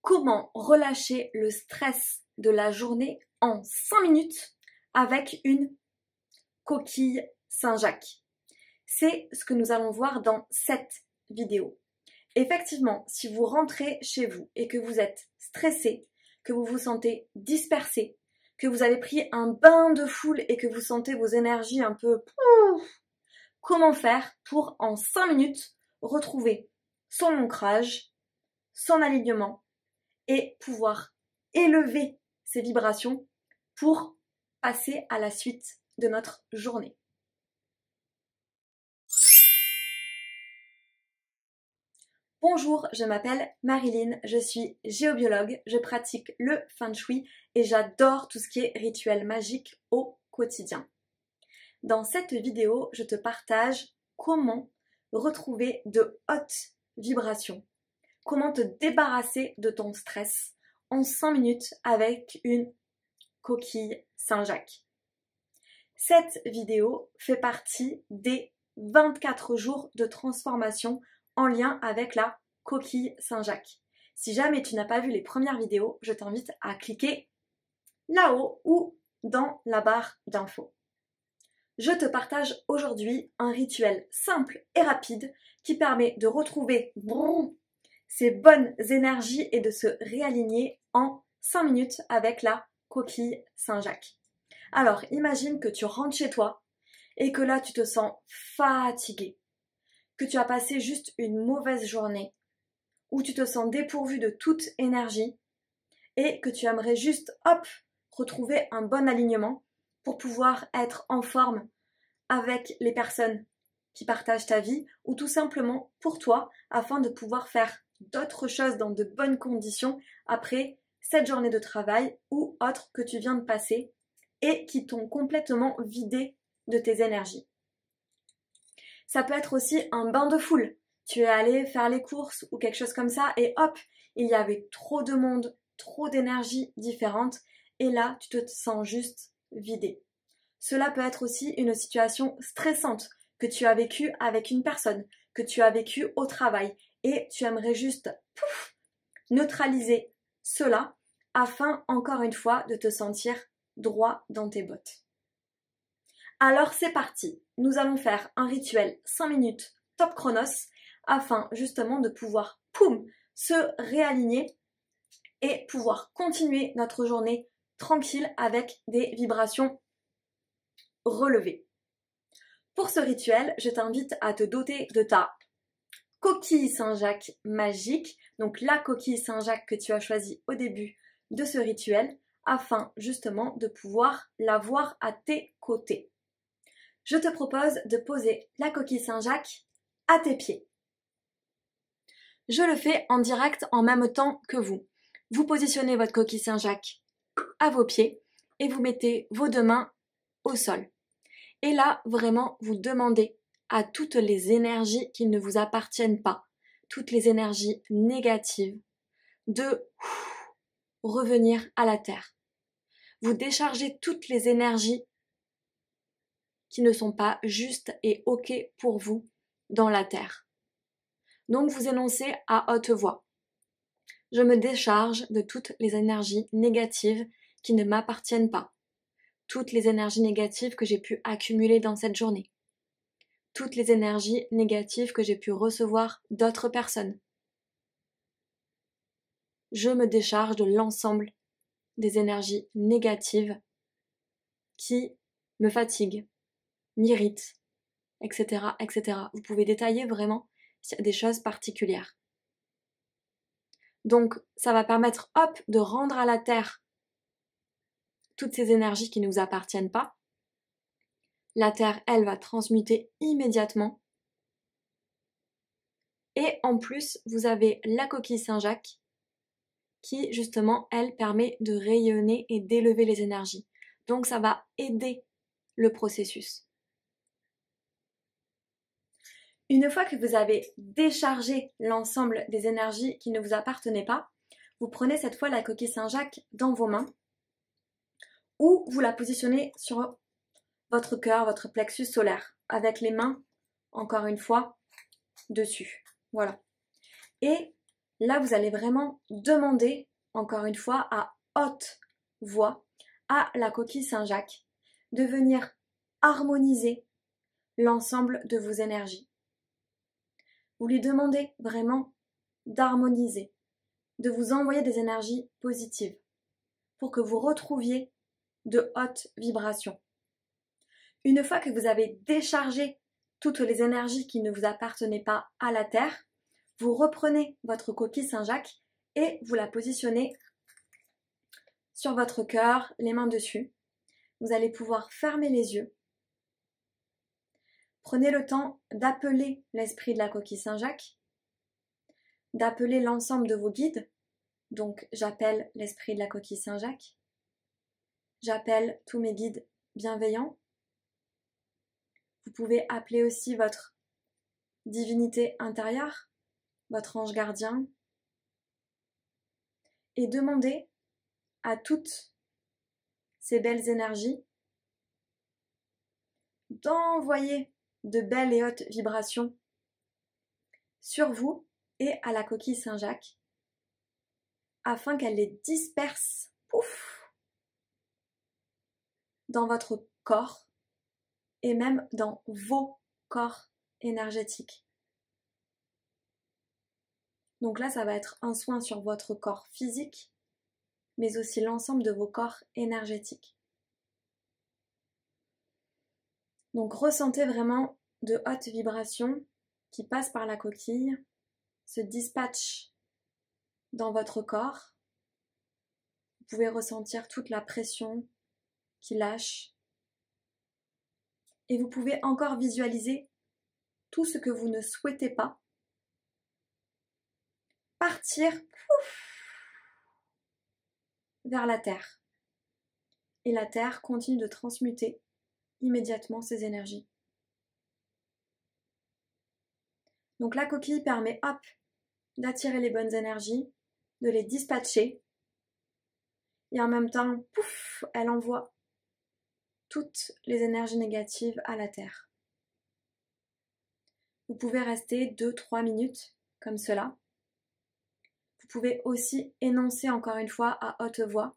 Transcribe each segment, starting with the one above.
Comment relâcher le stress de la journée en 5 minutes avec une coquille Saint-Jacques? C'est ce que nous allons voir dans cette vidéo. Effectivement, si vous rentrez chez vous et que vous êtes stressé, que vous vous sentez dispersé, que vous avez pris un bain de foule et que vous sentez vos énergies un peu... Comment faire pour en 5 minutes retrouver son ancrage, son alignement et pouvoir élever ses vibrations pour passer à la suite de notre journée. Bonjour, je m'appelle Marilyn, je suis géobiologue, je pratique le Feng Shui et j'adore tout ce qui est rituel magique au quotidien. Dans cette vidéo, je te partage comment retrouver de hautes vibrations, comment te débarrasser de ton stress en 5 minutes avec une coquille Saint-Jacques. Cette vidéo fait partie des 24 jours de transformation en lien avec la coquille Saint-Jacques. Si jamais tu n'as pas vu les premières vidéos, je t'invite à cliquer là-haut ou dans la barre d'infos. Je te partage aujourd'hui un rituel simple et rapide qui permet de retrouver ces bonnes énergies et de se réaligner en 5 minutes avec la coquille Saint-Jacques. Alors, imagine que tu rentres chez toi et que là, tu te sens fatigué, que tu as passé juste une mauvaise journée, où tu te sens dépourvu de toute énergie et que tu aimerais juste, retrouver un bon alignement pour pouvoir être en forme avec les personnes qui partagent ta vie ou tout simplement pour toi afin de pouvoir faire d'autres choses dans de bonnes conditions après cette journée de travail ou autre que tu viens de passer et qui t'ont complètement vidé de tes énergies. Ça peut être aussi un bain de foule. Tu es allé faire les courses ou quelque chose comme ça et il y avait trop de monde, trop d'énergies différentes et là, tu te sens juste vidé. Cela peut être aussi une situation stressante que tu as vécue avec une personne, que tu as vécue au travail et tu aimerais juste neutraliser cela afin, encore une fois, de te sentir droit dans tes bottes. Alors c'est parti, nous allons faire un rituel 5 minutes top chronos afin justement de pouvoir se réaligner et pouvoir continuer notre journée tranquille avec des vibrations relevées. Pour ce rituel, je t'invite à te doter de ta coquille Saint-Jacques magique, donc la coquille Saint-Jacques que tu as choisie au début de ce rituel, afin justement de pouvoir l'avoir à tes côtés. Je te propose de poser la coquille Saint-Jacques à tes pieds. Je le fais en direct en même temps que vous. Vous positionnez votre coquille Saint-Jacques à vos pieds et vous mettez vos deux mains au sol. Et là, vraiment, vous demandez à toutes les énergies qui ne vous appartiennent pas, toutes les énergies négatives, de revenir à la terre. Vous déchargez toutes les énergies qui ne sont pas justes et OK pour vous dans la terre. Donc vous énoncez à haute voix. Je me décharge de toutes les énergies négatives qui ne m'appartiennent pas. Toutes les énergies négatives que j'ai pu accumuler dans cette journée. Toutes les énergies négatives que j'ai pu recevoir d'autres personnes. Je me décharge de l'ensemble des énergies négatives qui me fatiguent, m'irritent, etc., etc. Vous pouvez détailler vraiment s'il y a des choses particulières. Donc, ça va permettre, de rendre à la terre toutes ces énergies qui ne nous appartiennent pas. La terre, elle, va transmuter immédiatement. Et en plus, vous avez la coquille Saint-Jacques qui, justement, elle, permet de rayonner et d'élever les énergies. Donc, ça va aider le processus. Une fois que vous avez déchargé l'ensemble des énergies qui ne vous appartenaient pas, vous prenez cette fois la coquille Saint-Jacques dans vos mains ou vous la positionnez sur votre cœur, votre plexus solaire, avec les mains, encore une fois, dessus. Voilà. Et Là, vous allez vraiment demander, encore une fois, à haute voix, à la coquille Saint-Jacques de venir harmoniser l'ensemble de vos énergies. Vous lui demandez vraiment d'harmoniser, de vous envoyer des énergies positives pour que vous retrouviez de hautes vibrations. Une fois que vous avez déchargé toutes les énergies qui ne vous appartenaient pas à la Terre, vous reprenez votre coquille Saint-Jacques et vous la positionnez sur votre cœur, les mains dessus. Vous allez pouvoir fermer les yeux. Prenez le temps d'appeler l'esprit de la coquille Saint-Jacques, d'appeler l'ensemble de vos guides. Donc j'appelle l'esprit de la coquille Saint-Jacques, j'appelle tous mes guides bienveillants. Vous pouvez appeler aussi votre divinité intérieure, votre ange gardien, et demander à toutes ces belles énergies d'envoyer de belles et hautes vibrations sur vous et à la coquille Saint-Jacques afin qu'elle les disperse dans votre corps et même dans vos corps énergétiques. Donc là, ça va être un soin sur votre corps physique, mais aussi l'ensemble de vos corps énergétiques. Donc ressentez vraiment de hautes vibrations qui passent par la coquille, se dispatchent dans votre corps. Vous pouvez ressentir toute la pression qui lâche. Et vous pouvez encore visualiser tout ce que vous ne souhaitez pas partir vers la Terre. Et la Terre continue de transmuter immédiatement ces énergies. Donc la coquille permet, hop, d'attirer les bonnes énergies, de les dispatcher, et en même temps, pouf, elle envoie toutes les énergies négatives à la Terre. Vous pouvez rester 2-3 minutes comme cela. Vous pouvez aussi énoncer encore une fois à haute voix.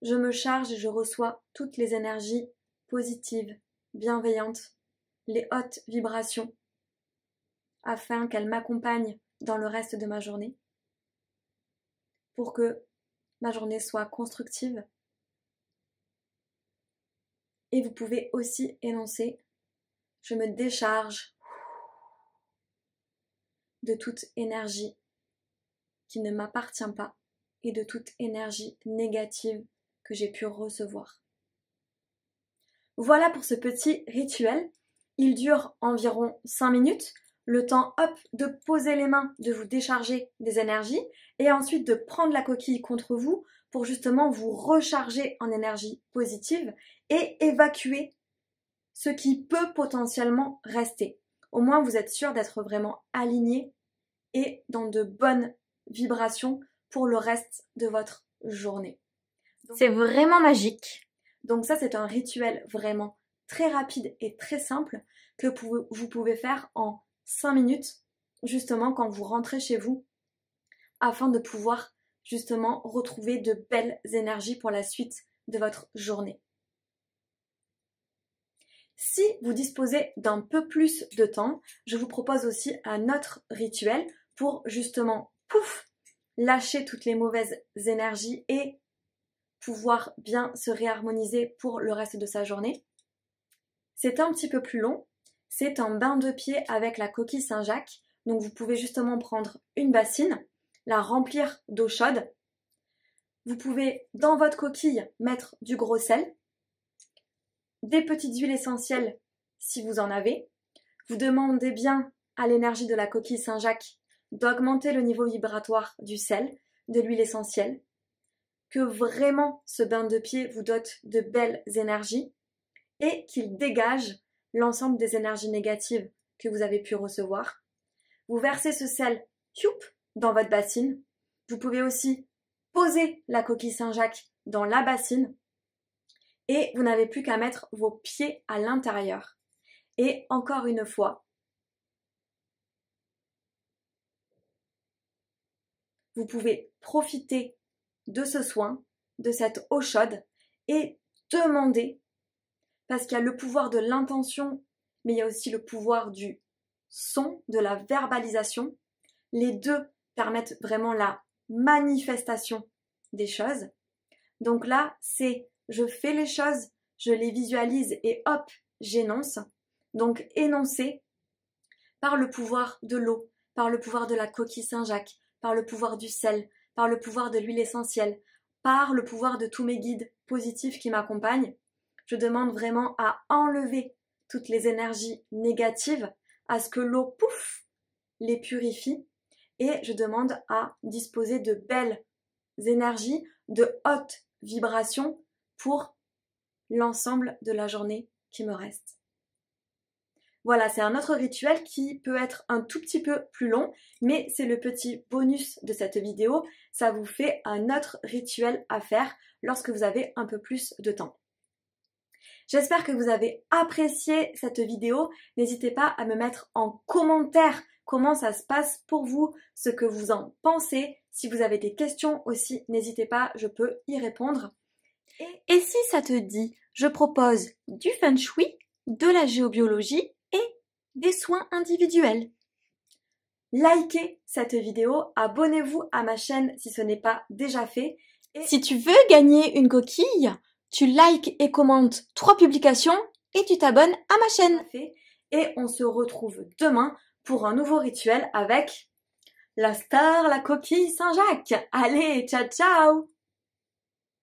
Je me charge et je reçois toutes les énergies positives, bienveillantes, les hautes vibrations, afin qu'elles m'accompagnent dans le reste de ma journée, pour que ma journée soit constructive. Et vous pouvez aussi énoncer, je me décharge de toute énergie qui ne m'appartient pas et de toute énergie négative que j'ai pu recevoir. Voilà pour ce petit rituel. Il dure environ 5 minutes. Le temps, hop, de poser les mains, de vous décharger des énergies et ensuite de prendre la coquille contre vous pour justement vous recharger en énergie positive et évacuer ce qui peut potentiellement rester. Au moins, vous êtes sûr d'être vraiment aligné et dans de bonnes vibrations pour le reste de votre journée. C'est vraiment magique. Donc ça, c'est un rituel vraiment très rapide et très simple que vous pouvez faire en 5 minutes, justement quand vous rentrez chez vous, afin de pouvoir justement retrouver de belles énergies pour la suite de votre journée. Si vous disposez d'un peu plus de temps, je vous propose aussi un autre rituel pour justement, lâcher toutes les mauvaises énergies et pouvoir bien se réharmoniser pour le reste de sa journée. C'est un petit peu plus long. C'est un bain de pied avec la coquille Saint-Jacques. Donc vous pouvez justement prendre une bassine, la remplir d'eau chaude. Vous pouvez dans votre coquille mettre du gros sel, des petites huiles essentielles si vous en avez. Vous demandez bien à l'énergie de la coquille Saint-Jacques d'augmenter le niveau vibratoire du sel, de l'huile essentielle, que vraiment ce bain de pied vous dote de belles énergies et qu'il dégage l'ensemble des énergies négatives que vous avez pu recevoir. Vous versez ce sel dans votre bassine. Vous pouvez aussi poser la coquille Saint-Jacques dans la bassine et vous n'avez plus qu'à mettre vos pieds à l'intérieur. Et encore une fois, vous pouvez profiter de ce soin, de cette eau chaude et demander, parce qu'il y a le pouvoir de l'intention, mais il y a aussi le pouvoir du son, de la verbalisation. Les deux permettent vraiment la manifestation des choses. Donc là, c'est je fais les choses, je les visualise et hop, j'énonce. Donc énoncer par le pouvoir de l'eau, par le pouvoir de la coquille Saint-Jacques, par le pouvoir du sel, par le pouvoir de l'huile essentielle, par le pouvoir de tous mes guides positifs qui m'accompagnent. Je demande vraiment à enlever toutes les énergies négatives, à ce que l'eau, pouf, les purifie. Et je demande à disposer de belles énergies, de hautes vibrations pour l'ensemble de la journée qui me reste. Voilà, c'est un autre rituel qui peut être un tout petit peu plus long, mais c'est le petit bonus de cette vidéo. Ça vous fait un autre rituel à faire lorsque vous avez un peu plus de temps. J'espère que vous avez apprécié cette vidéo. N'hésitez pas à me mettre en commentaire comment ça se passe pour vous, ce que vous en pensez. Si vous avez des questions aussi, n'hésitez pas, je peux y répondre. Et si ça te dit, je propose du feng shui, de la géobiologie et des soins individuels. Likez cette vidéo, abonnez-vous à ma chaîne si ce n'est pas déjà fait. Et si tu veux gagner une coquille, tu likes et commentes 3 publications et tu t'abonnes à ma chaîne. Et on se retrouve demain pour un nouveau rituel avec la star, la coquille Saint-Jacques. Allez, ciao ciao!